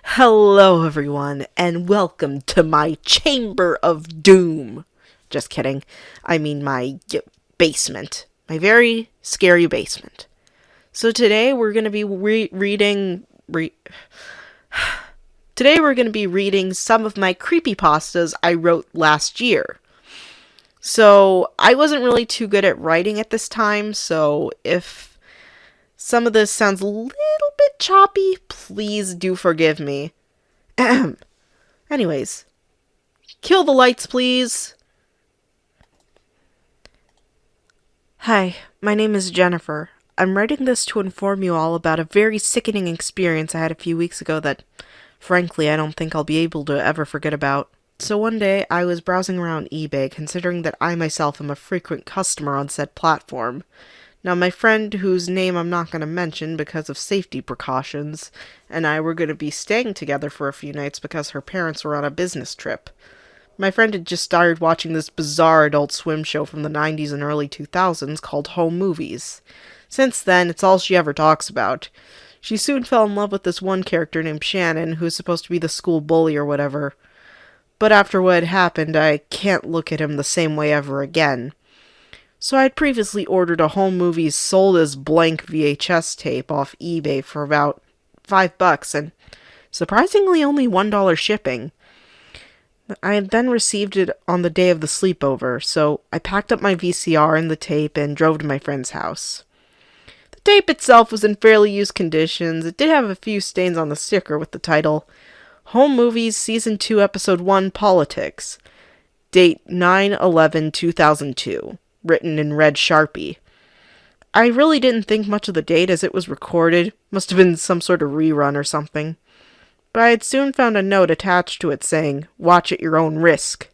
Hello, everyone, and welcome to my Chamber of Doom. Just kidding. I mean my basement. My very scary basement. So today we're going to be reading... Today we're going to be reading some of my creepypastas I wrote last year. So I wasn't really too good at writing at this time, so if some of this sounds a little bit choppy, please do forgive me. Anyways, kill the lights, please. Hi, my name is Jennifer. I'm writing this to inform you all about a very sickening experience I had a few weeks ago that, frankly, I don't think I'll be able to ever forget about. So one day, I was browsing around eBay, considering that I myself am a frequent customer on said platform. Now, my friend, whose name I'm not going to mention because of safety precautions, and I were going to be staying together for a few nights because her parents were on a business trip. My friend had just started watching this bizarre Adult Swim show from the 90s and early 2000s called Home Movies. Since then, it's all she ever talks about. She soon fell in love with this one character named Shannon, who is supposed to be the school bully or whatever. But after what had happened, I can't look at him the same way ever again. So I had previously ordered a Home Movies sold as blank VHS tape off eBay for about $5 and surprisingly only $1 shipping. I had then received it on the day of the sleepover, so I packed up my VCR and the tape and drove to my friend's house. The tape itself was in fairly used conditions. It did have a few stains on the sticker with the title Home Movies Season 2 Episode 1 Politics, date 9/11/2002. Written in red Sharpie. I really didn't think much of the date as it was recorded. Must have been some sort of rerun or something. But I had soon found a note attached to it saying, "Watch at your own risk."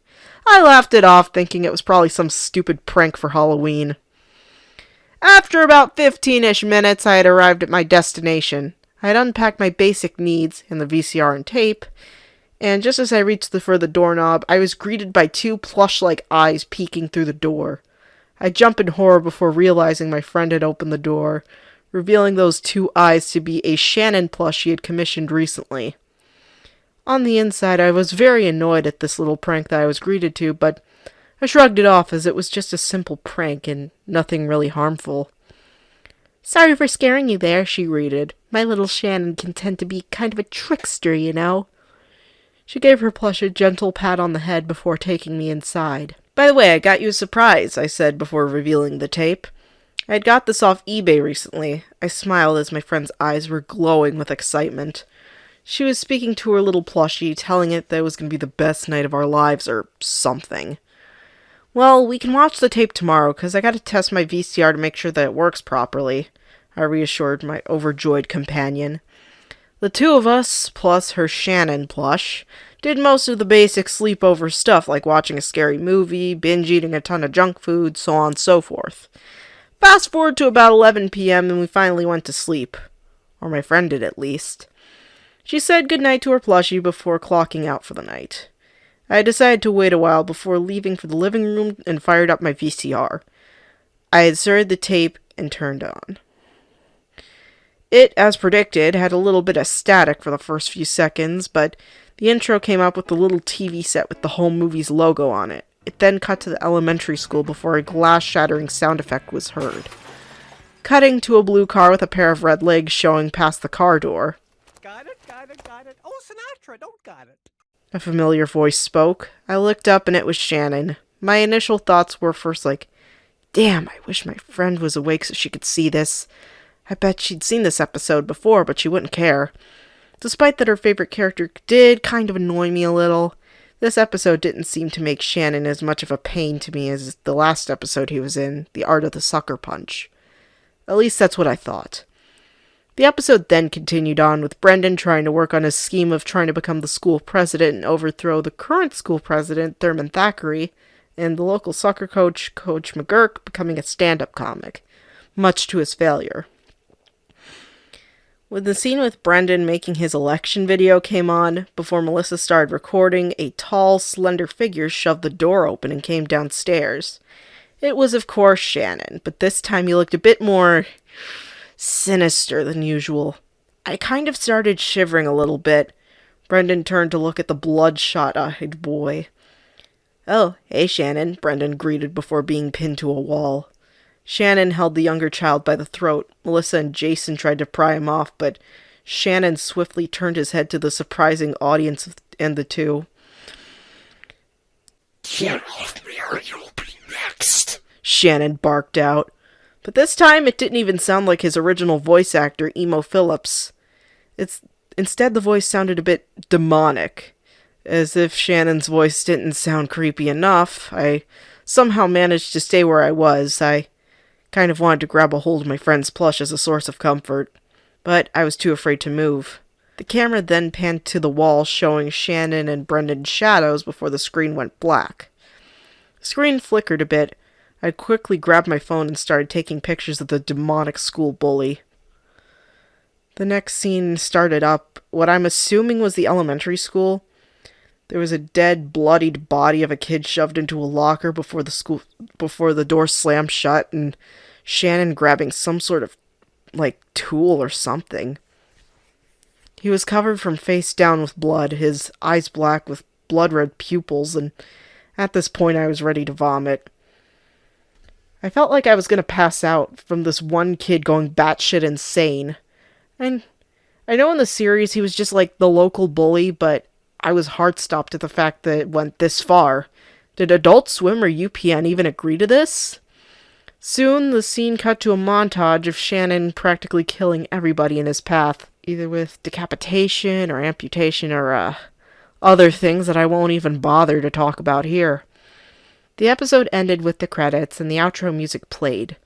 I laughed it off, thinking it was probably some stupid prank for Halloween. After about 15-ish minutes, I had arrived at my destination. I had unpacked my basic needs and the VCR and tape, and just as I reached for the doorknob, I was greeted by two plush-like eyes peeking through the door. I jumped in horror before realizing my friend had opened the door, revealing those two eyes to be a Shannon plush she had commissioned recently. On the inside, I was very annoyed at this little prank that I was greeted to, but I shrugged it off as it was just a simple prank and nothing really harmful. "Sorry for scaring you there," she greeted. "My little Shannon can tend to be kind of a trickster, you know." She gave her plush a gentle pat on the head before taking me inside. "By the way, I got you a surprise," I said before revealing the tape. I had got this off eBay recently. I smiled as my friend's eyes were glowing with excitement. She was speaking to her little plushie, telling it that it was going to be the best night of our lives, or something. "Well, we can watch the tape tomorrow, because I got to test my VCR to make sure that it works properly," I reassured my overjoyed companion. The two of us, plus her Shannon plush, did most of the basic sleepover stuff like watching a scary movie, binge eating a ton of junk food, so on and so forth. Fast forward to about 11 p.m. and we finally went to sleep. Or my friend did, at least. She said goodnight to her plushie before clocking out for the night. I decided to wait a while before leaving for the living room and fired up my VCR. I inserted the tape and turned on. It, as predicted, had a little bit of static for the first few seconds, but the intro came up with the little TV set with the Home Movies logo on it. It then cut to the elementary school before a glass-shattering sound effect was heard. Cutting to a blue car with a pair of red legs showing past the car door. Got it. Oh, Sinatra, don't got it. A familiar voice spoke. I looked up and it was Shannon. My initial thoughts were first like, damn, I wish my friend was awake so she could see this. I bet she'd seen this episode before, but she wouldn't care. Despite that her favorite character did kind of annoy me a little, this episode didn't seem to make Shannon as much of a pain to me as the last episode he was in, The Art of the Sucker Punch. At least that's what I thought. The episode then continued on with Brendan trying to work on his scheme of trying to become the school president and overthrow the current school president, Thurman Thackeray, and the local soccer coach, Coach McGurk, becoming a stand-up comic, much to his failure. When the scene with Brendan making his election video came on, before Melissa started recording, a tall, slender figure shoved the door open and came downstairs. It was, of course, Shannon, but this time he looked a bit more sinister than usual. I kind of started shivering a little bit. Brendan turned to look at the bloodshot-eyed boy. "Oh, hey, Shannon," Brendan greeted before being pinned to a wall. Shannon held the younger child by the throat. Melissa and Jason tried to pry him off, but Shannon swiftly turned his head to the surprising audience and the two. "Get off me or you'll be next," Shannon barked out. But this time it didn't even sound like his original voice actor, Emo Phillips. Instead, the voice sounded a bit demonic. As if Shannon's voice didn't sound creepy enough, I somehow managed to stay where I was. I kind of wanted to grab a hold of my friend's plush as a source of comfort, but I was too afraid to move. The camera then panned to the wall, showing Shannon and Brendan's shadows before the screen went black. The screen flickered a bit. I quickly grabbed my phone and started taking pictures of the demonic school bully. The next scene started up what I'm assuming was the elementary school. There was a dead, bloodied body of a kid shoved into a locker before the door slammed shut, and Shannon grabbing some sort of, tool or something. He was covered from face down with blood, his eyes black with blood-red pupils, and at this point I was ready to vomit. I felt like I was going to pass out from this one kid going batshit insane. And I know in the series he was just like the local bully, but I was heart-stopped at the fact that it went this far. Did Adult Swim or UPN even agree to this? Soon, the scene cut to a montage of Shannon practically killing everybody in his path, either with decapitation or amputation or, other things that I won't even bother to talk about here. The episode ended with the credits and the outro music played.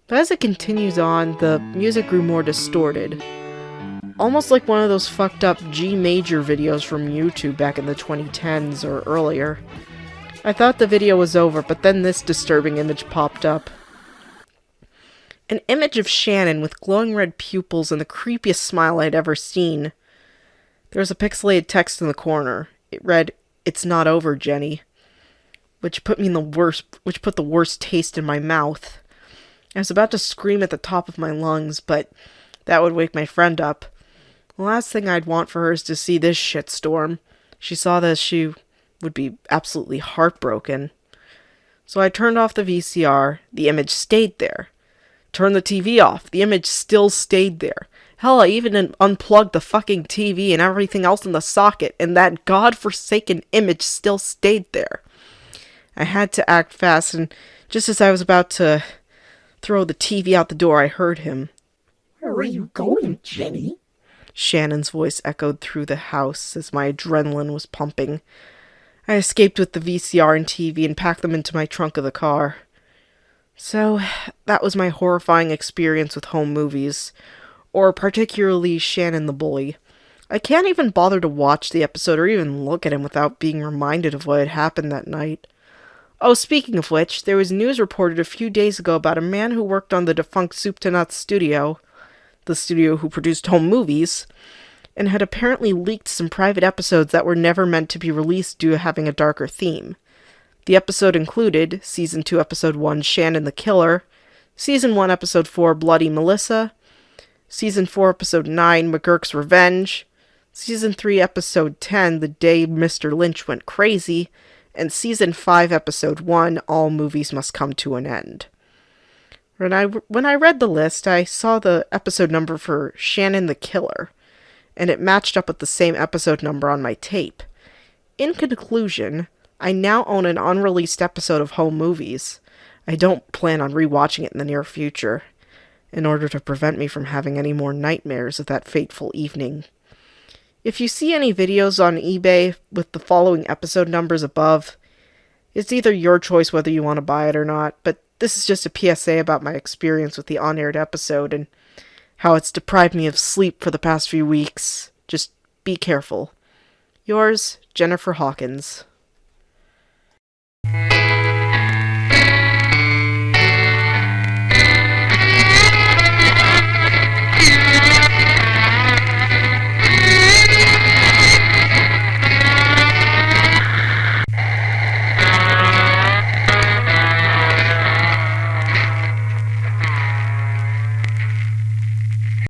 But as it continues on, the music grew more distorted. Almost like one of those fucked up G major videos from YouTube back in the 2010s or earlier. I thought the video was over, but then this disturbing image popped up. An image of Shannon with glowing red pupils and the creepiest smile I'd ever seen. There was a pixelated text in the corner. It read, "It's not over, Jenny," which put the worst taste in my mouth. I was about to scream at the top of my lungs, but that would wake my friend up. The last thing I'd want for her is to see this shitstorm. She saw this, she would be absolutely heartbroken. So I turned off the VCR. The image stayed there. Turned the TV off. The image still stayed there. Hell, I even unplugged the fucking TV and everything else in the socket, and that godforsaken image still stayed there. I had to act fast, and just as I was about to throw the TV out the door, I heard him. "Where are you going, Jenny?" Shannon's voice echoed through the house as my adrenaline was pumping. I escaped with the VCR and TV and packed them into my trunk of the car. So, that was my horrifying experience with home movies, or particularly Shannon the Bully. I can't even bother to watch the episode or even look at him without being reminded of what had happened that night. Oh, speaking of which, there was news reported a few days ago about a man who worked on the defunct Soup to Nuts studio, the studio who produced home movies, and had apparently leaked some private episodes that were never meant to be released due to having a darker theme. The episode included Season 2, Episode 1, Shannon the Killer, Season 1, Episode 4, Bloody Melissa, Season 4, Episode 9, McGurk's Revenge, Season 3, Episode 10, The Day Mr. Lynch Went Crazy, and Season 5, Episode 1, All Movies Must Come to an End. When I read the list, I saw the episode number for Shannon the Killer, and it matched up with the same episode number on my tape. In conclusion, I now own an unreleased episode of Home Movies. I don't plan on rewatching it in the near future, in order to prevent me from having any more nightmares of that fateful evening. If you see any videos on eBay with the following episode numbers above, it's either your choice whether you want to buy it or not, but this is just a PSA about my experience with the on-aired episode and how it's deprived me of sleep for the past few weeks. Just be careful. Yours, Jennifer Hawkins.